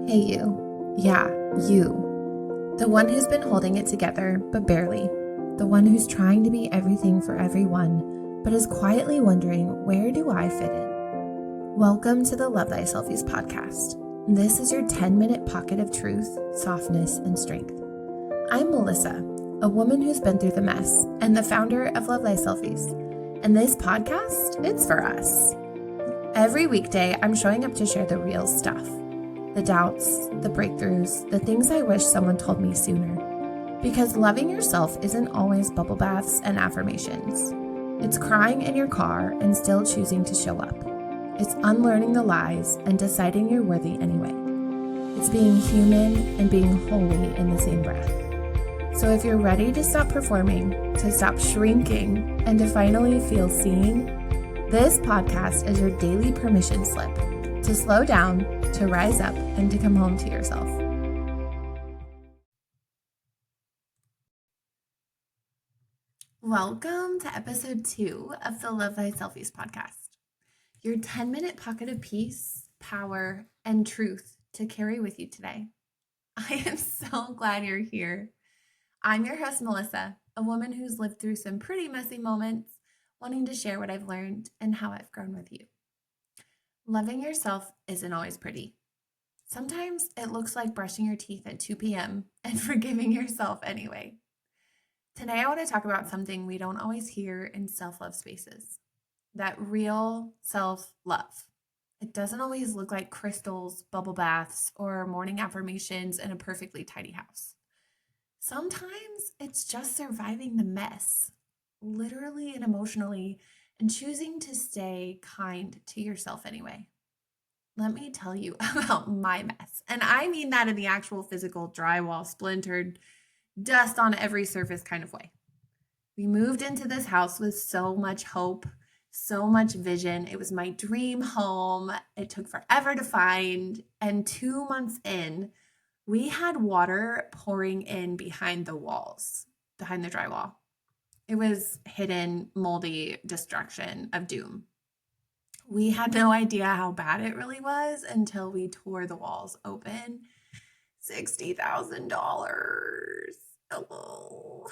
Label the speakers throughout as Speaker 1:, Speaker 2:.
Speaker 1: Hey you. Yeah, you. The one who's been holding it together, but barely. The one who's trying to be everything for everyone, but is quietly wondering, where do I fit in? Welcome to the LoveThySelfies podcast. This is your 10-minute pocket of truth, softness, and strength. I'm Melissa, a woman who's been through the mess, and the founder of LoveThySelfies. And this podcast, it's for us. Every weekday, I'm showing up to share the real stuff. The doubts, the breakthroughs, the things I wish someone told me sooner. Because loving yourself isn't always bubble baths and affirmations. It's crying in your car and still choosing to show up. It's unlearning the lies and deciding you're worthy anyway. It's being human and being holy in the same breath. So if you're ready to stop performing, to stop shrinking, and to finally feel seen, this podcast is your daily permission slip to slow down, to rise up, and to come home to yourself. Welcome to episode 2 of the LoveThySelfies podcast. Your 10-minute pocket of peace, power, and truth to carry with you today. I am so glad you're here. I'm your host, Melissa, a woman who's lived through some pretty messy moments, wanting to share what I've learned and how I've grown with you. Loving yourself isn't always pretty. Sometimes it looks like brushing your teeth at 2 p.m. and forgiving yourself anyway. Today, I want to talk about something we don't always hear in self-love spaces, that real self-love. It doesn't always look like crystals, bubble baths, or morning affirmations in a perfectly tidy house. Sometimes it's just surviving the mess, literally and emotionally, and choosing to stay kind to yourself anyway. Let me tell you about my mess. And I mean that in the actual physical drywall, splintered, dust on every surface kind of way. We moved into this house with so much hope, so much vision. It was my dream home. It took forever to find. And 2 months in, we had water pouring in behind the walls, behind the drywall. It was hidden, moldy destruction of doom. We had no idea how bad it really was until we tore the walls open. $60,000. Oh,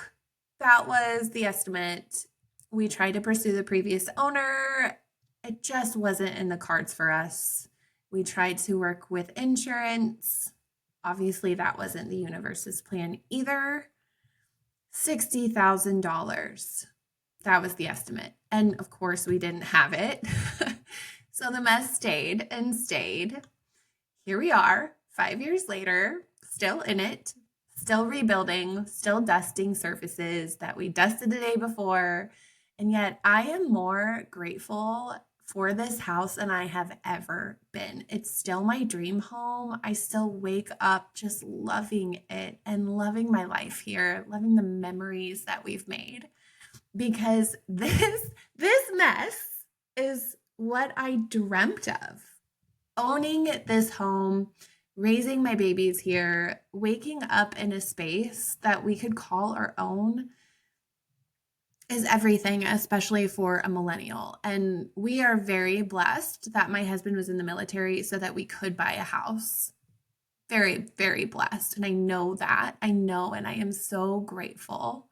Speaker 1: that was the estimate. We tried to pursue the previous owner. It just wasn't in the cards for us. We tried to work with insurance. Obviously, that wasn't the universe's plan either. $60,000. That was the estimate. And of course, we didn't have it. So the mess stayed and stayed. Here we are, 5 years later, still in it, still rebuilding, still dusting surfaces that we dusted the day before. And yet I am more grateful for this house than I have ever been. It's still my dream home. I still wake up just loving it and loving my life here, loving the memories that we've made. Because this mess is what I dreamt of. Owning this home, raising my babies here, waking up in a space that we could call our own is everything, especially for a millennial. And we are very blessed that my husband was in the military so that we could buy a house. Very, very blessed. And I know that. I know, and I am so grateful.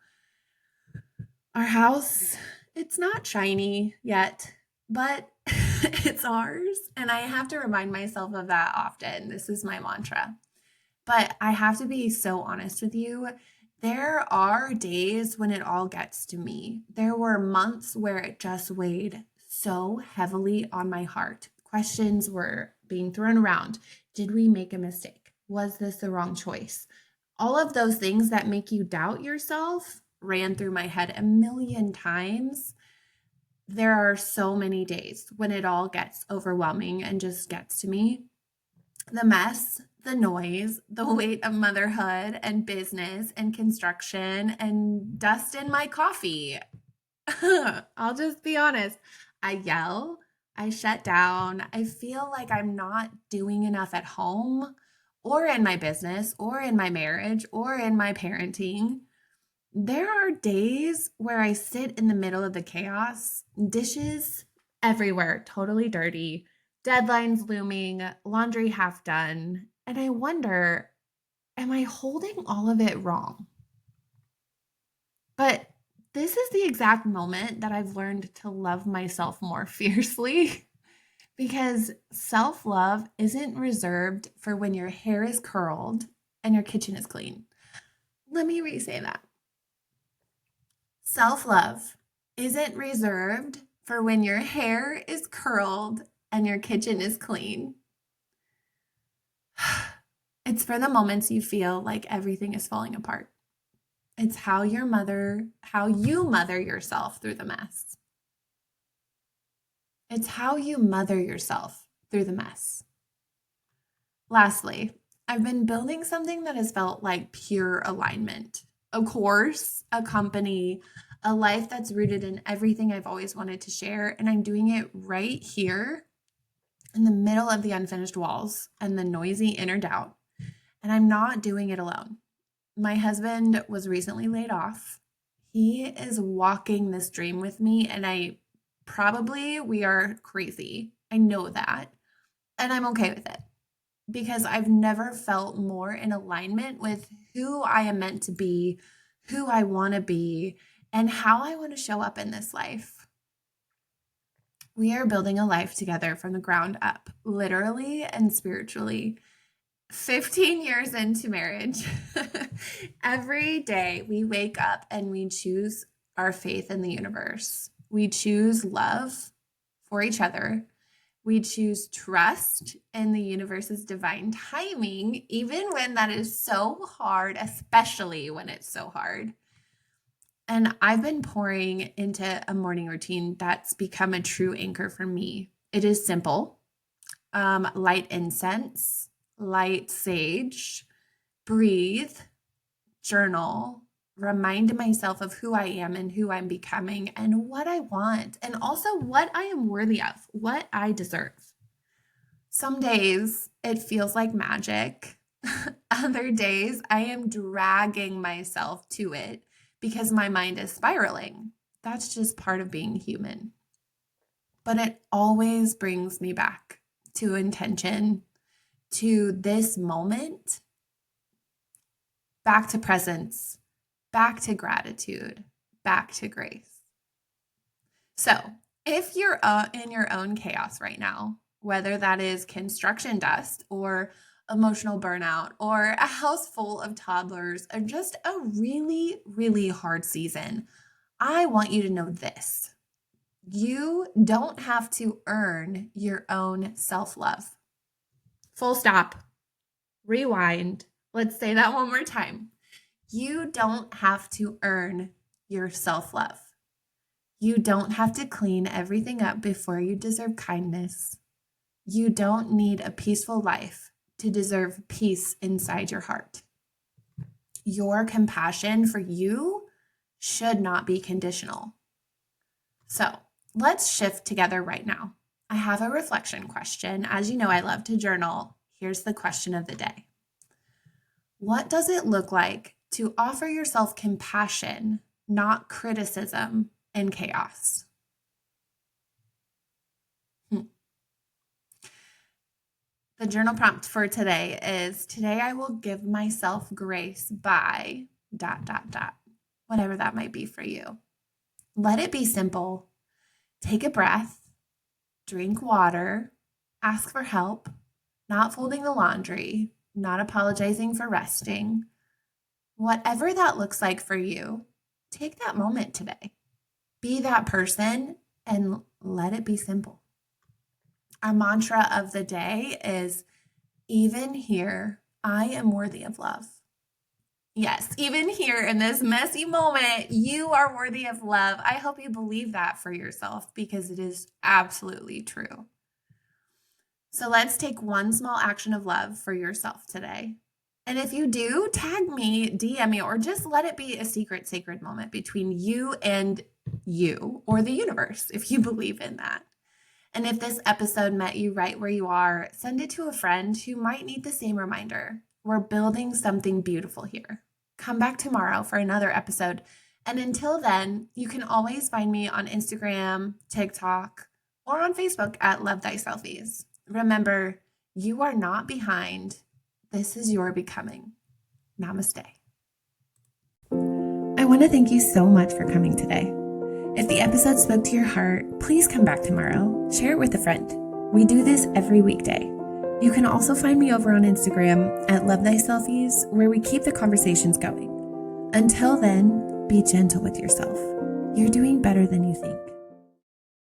Speaker 1: Our house, it's not shiny yet, but it's ours. And I have to remind myself of that often. This is my mantra. But I have to be so honest with you. There are days when it all gets to me. There were months where it just weighed so heavily on my heart. Questions were being thrown around. Did we make a mistake? Was this the wrong choice? All of those things that make you doubt yourself ran through my head a million times. There are so many days when it all gets overwhelming and just gets to me. The mess, the noise, the weight of motherhood and business and construction and dust in my coffee. I'll just be honest. I yell, I shut down. I feel like I'm not doing enough at home or in my business or in my marriage or in my parenting. There are days where I sit in the middle of the chaos, dishes everywhere, totally dirty, deadlines looming, laundry half done, And I wonder, am I holding all of it wrong? But this is the exact moment that I've learned to love myself more fiercely because self love isn't reserved for when your hair is curled and your kitchen is clean. Let me re say that. Self love isn't reserved for when your hair is curled and your kitchen is clean. It's for the moments you feel like everything is falling apart. It's how you mother yourself through the mess. It's how you mother yourself through the mess. Lastly, I've been building something that has felt like pure alignment. A course, a company, a life that's rooted in everything I've always wanted to share. And I'm doing it right here in the middle of the unfinished walls and the noisy inner doubt. And I'm not doing it alone. My husband was recently laid off. He is walking this dream with me, and we are crazy. I know that. And I'm okay with it because I've never felt more in alignment with who I am meant to be, who I want to be, and how I want to show up in this life. We are building a life together from the ground up, literally and spiritually. 15 years into marriage, every day we wake up and we choose our faith in the universe. We choose love for each other. We choose trust in the universe's divine timing, even when that is so hard, especially when it's so hard. And I've been pouring into a morning routine that's become a true anchor for me. It is simple, light incense, light sage, breathe, journal, remind myself of who I am and who I'm becoming and what I want, and also what I am worthy of, what I deserve. Some days it feels like magic. Other days I am dragging myself to it because my mind is spiraling. That's just part of being human. But it always brings me back to intention, to this moment, back to presence, back to gratitude, back to grace. So, if you're in your own chaos right now, whether that is construction dust or emotional burnout or a house full of toddlers or just a really, really hard season, I want you to know this. You don't have to earn your own self love. Full stop. Rewind. Let's say that one more time. You don't have to earn your self love. You don't have to clean everything up before you deserve kindness. You don't need a peaceful life to deserve peace inside your heart. Your compassion for you should not be conditional. So let's shift together right now. I have a reflection question. As you know, I love to journal. Here's the question of the day. What does it look like to offer yourself compassion, not criticism, in chaos? The journal prompt for today is today I will give myself grace by ... whatever that might be for you. Let it be simple. Take a breath, drink water, ask for help, not folding the laundry, not apologizing for resting. Whatever that looks like for you, take that moment today. Be that person and let it be simple. Our mantra of the day is, even here, I am worthy of love. Yes, even here in this messy moment, you are worthy of love. I hope you believe that for yourself because it is absolutely true. So let's take one small action of love for yourself today. And if you do, tag me, DM me, or just let it be a secret, sacred moment between you and you or the universe, if you believe in that. And if this episode met you right where you are, send it to a friend who might need the same reminder. We're building something beautiful here. Come back tomorrow for another episode. And until then, you can always find me on Instagram, TikTok, or on Facebook at LoveThySelfies. Remember, you are not behind. This is your becoming. Namaste. I want to thank you so much for coming today. If the episode spoke to your heart, please come back tomorrow. Share it with a friend. We do this every weekday. You can also find me over on Instagram at LoveThySelfies, where we keep the conversations going. Until then, be gentle with yourself. You're doing better than you think.